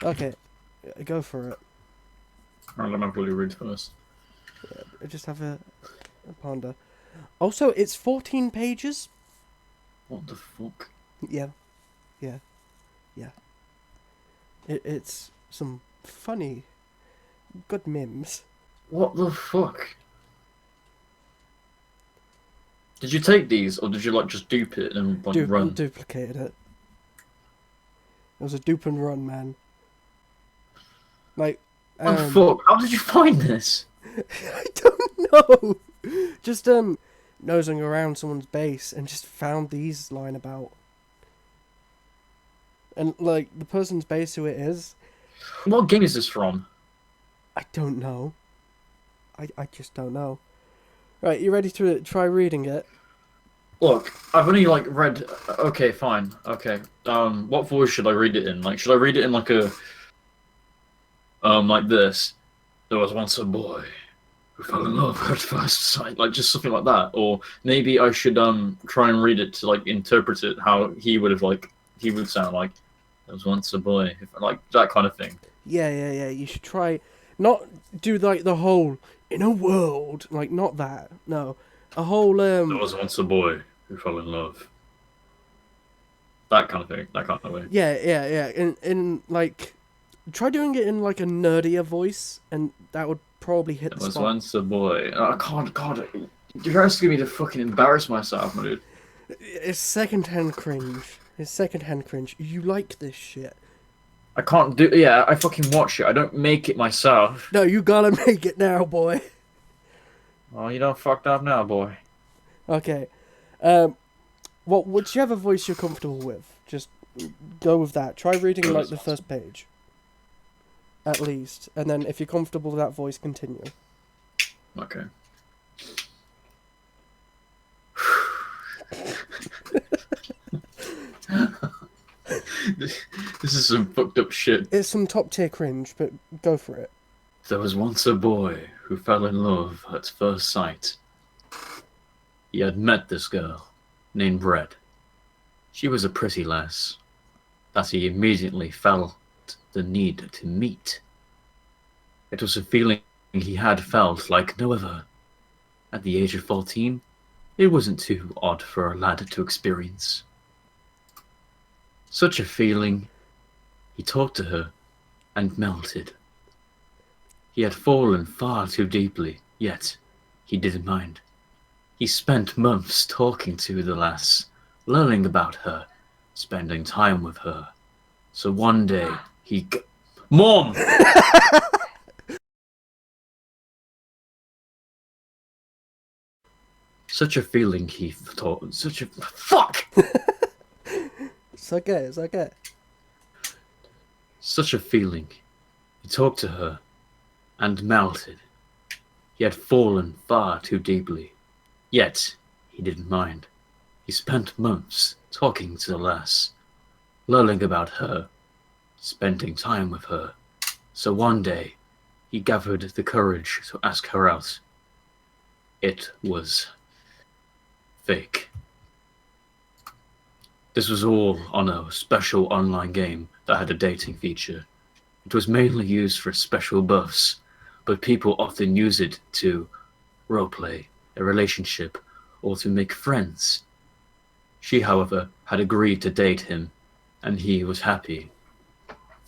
Okay, go for it. I'll let my bully read first. Just have a ponder. Also, it's 14 pages. What the fuck? Yeah, yeah, yeah. It's some funny, good memes. What the fuck? Did you take these, or did you like just dupe it and like run? Duplicated it. It was a dupe and run, man. Like, What the fuck? How did you find this? I don't know. Just nosing around someone's base and just found these lying about. And like the person's base, who it is, What game is this from? I don't know. I just don't know. Right, you ready to try reading it? Look, I've only like read. Okay, fine. Okay. What voice should I read it in? Like, should I read it in like this? There was once a boy who fell in love at first sight, like just something like that. Or maybe I should try and read it to like interpret it how he would sound like. There was once a boy, like that kind of thing. Yeah. You should try, not do like the whole in a world, like not that. No, a whole There was once a boy who fell in love. That kind of thing. That kind of way. yeah. In like, try doing it in like a nerdier voice, and that would probably hit There the was spot. once a boy. Oh, God. You're asking me to fucking embarrass myself, my dude. It's secondhand cringe. It's secondhand cringe. You like this shit. I can't do. Yeah, I fucking watch it. I don't make it myself. No, you gotta make it now, boy. Oh, you done fucked up now, boy. Okay. Whichever voice you're comfortable with, just go with that. Try reading There like was the once first page, at least, and then if you're comfortable with that voice, continue. Okay. This is some fucked up shit. It's some top tier cringe, but go for it. There was once a boy who fell in love at first sight. He had met this girl, named Red. She was a pretty lass, that he immediately felt the need to meet. It was a feeling he had felt like no other. At the age of 14, it wasn't too odd for a lad to experience. Such a feeling, he talked to her and melted. He had fallen far too deeply, yet he didn't mind. He spent months talking to the lass, learning about her, spending time with her. So one day Mom! Such a feeling he thought. Such a. Fuck! It's okay. It's okay. Such a feeling. He talked to her and melted. He had fallen far too deeply, yet he didn't mind. He spent months talking to the lass, learning about her, spending time with her. So one day, he gathered the courage to ask her out. It was fake. This was all on a special online game that had a dating feature. It was mainly used for special buffs, but people often use it to roleplay a relationship or to make friends. She, however, had agreed to date him, and he was happy.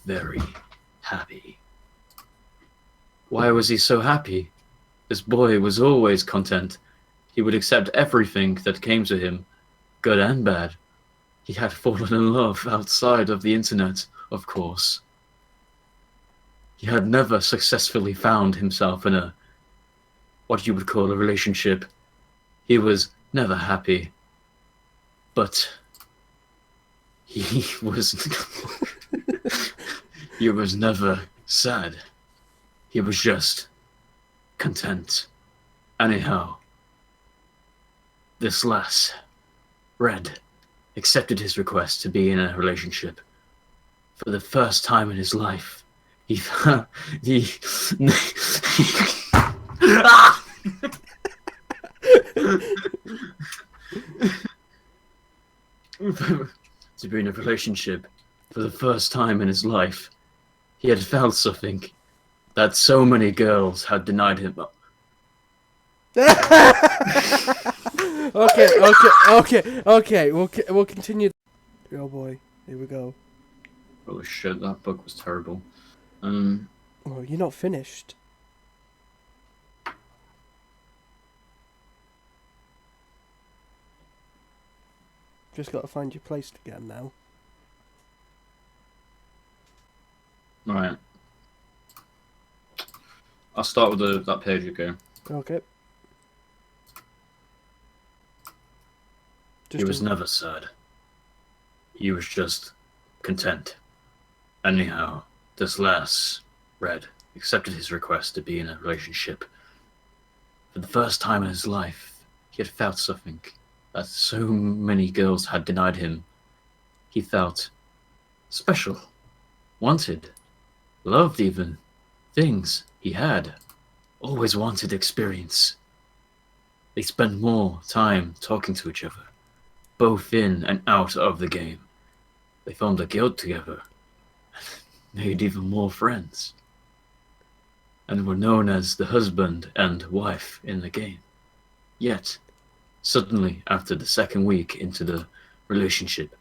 Very happy. Why was he so happy? This boy was always content. He would accept everything that came to him, good and bad. He had fallen in love outside of the internet, of course. He had never successfully found himself in what you would call a relationship. He was never happy, but he was he was never sad. He was just content. Anyhow, this lass, Red, accepted his request to be in a relationship. For the first time in his life, he he Ah! to be in a relationship for the first time in his life. He had felt something that so many girls had denied him. Okay. We'll continue. Oh boy, here we go. Oh shit, that book was terrible. Oh, you're not finished. Just got to find your place again now. Right. I'll start with that page again. Okay. He was never sad. He was just content. Anyhow, this lass, Red, accepted his request to be in a relationship. For the first time in his life, he had felt something that so many girls had denied him. He felt special, wanted, loved even. Things he had always wanted to experience. They spent more time talking to each other, both in and out of the game. They formed a guild together, made even more friends, and were known as the husband and wife in the game. Yet, suddenly, after the second week into the relationship,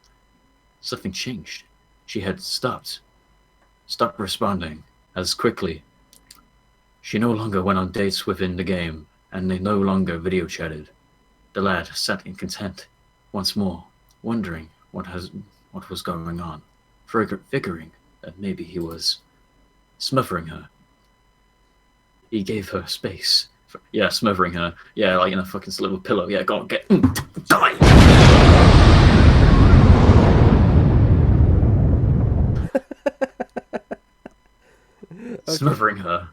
something changed. She had stopped responding as quickly. She no longer went on dates within the game, and they no longer video chatted. The lad sat in content once more, wondering what was going on, figuring that maybe he was smothering her. He gave her space. Smothering her. Yeah, like in a fucking little pillow. Yeah, go on, get die. Okay. Smothering her.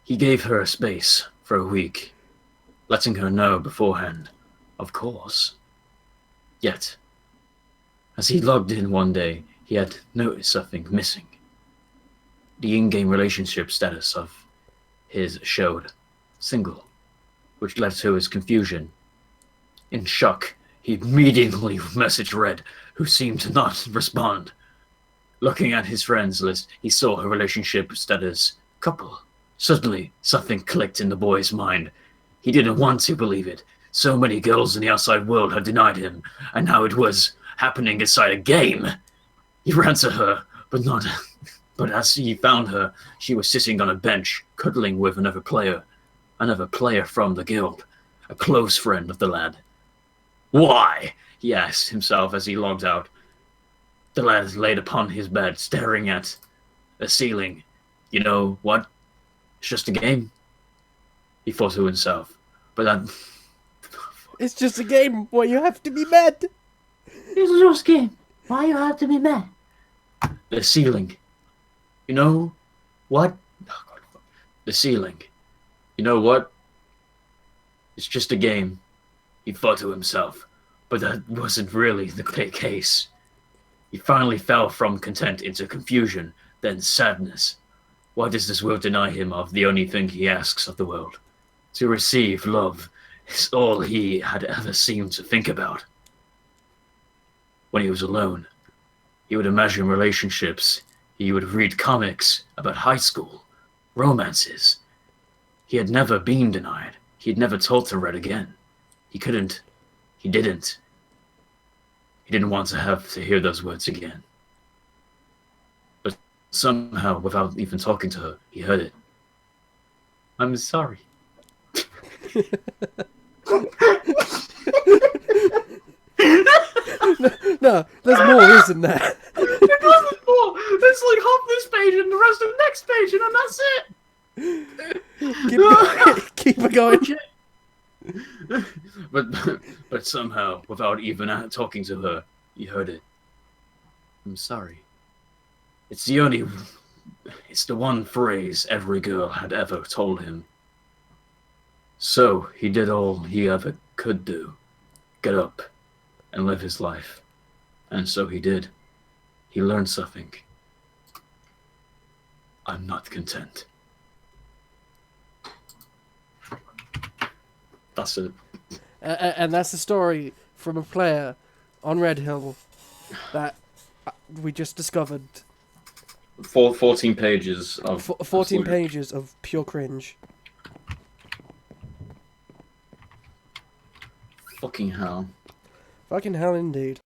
He gave her a space for a week, letting her know beforehand, of course. Yet, as he logged in one day, he had noticed something missing. The in-game relationship status of his showed single, which led to his confusion. In shock, he immediately messaged Red, who seemed to not respond. Looking at his friends list, he saw her relationship status couple. Suddenly, something clicked in the boy's mind. He didn't want to believe it. So many girls in the outside world had denied him, and now it was happening inside a game. He ran to her, but as he found her, she was sitting on a bench, cuddling with another player from the guild, a close friend of the lad. Why? He asked himself as he logged out. The lad laid upon his bed, staring at the ceiling. You know what? It's just a game, he thought to himself. But that... It's just a game. Why you have to be mad? It's just a game. Why you have to be mad? The ceiling. You know what? The ceiling. You know what? It's just a game, he thought to himself. But that wasn't really the case. He finally fell from content into confusion, then sadness. Why does this world deny him of the only thing he asks of the world? To receive love is all he had ever seemed to think about. When he was alone, he would imagine relationships. He would read comics about high school, romances. He had never been denied. He had never told to Red again. He couldn't. He didn't. He didn't want to have to hear those words again. But somehow, without even talking to her, he heard it. I'm sorry. No, there's more, isn't there? There wasn't more. There's like half this page and the rest of the next page, and then that's it. Keep it going. But somehow, without even talking to her, he heard it. I'm sorry. It's the one phrase every girl had ever told him. So he did all he ever could do. Get up and live his life. And so he did. He learned something. I'm not content. That's it. And that's the story from a player on Red Hill that we just discovered. 14 pages of 14 absolute- pages of pure cringe. Fucking hell. Fucking hell, indeed.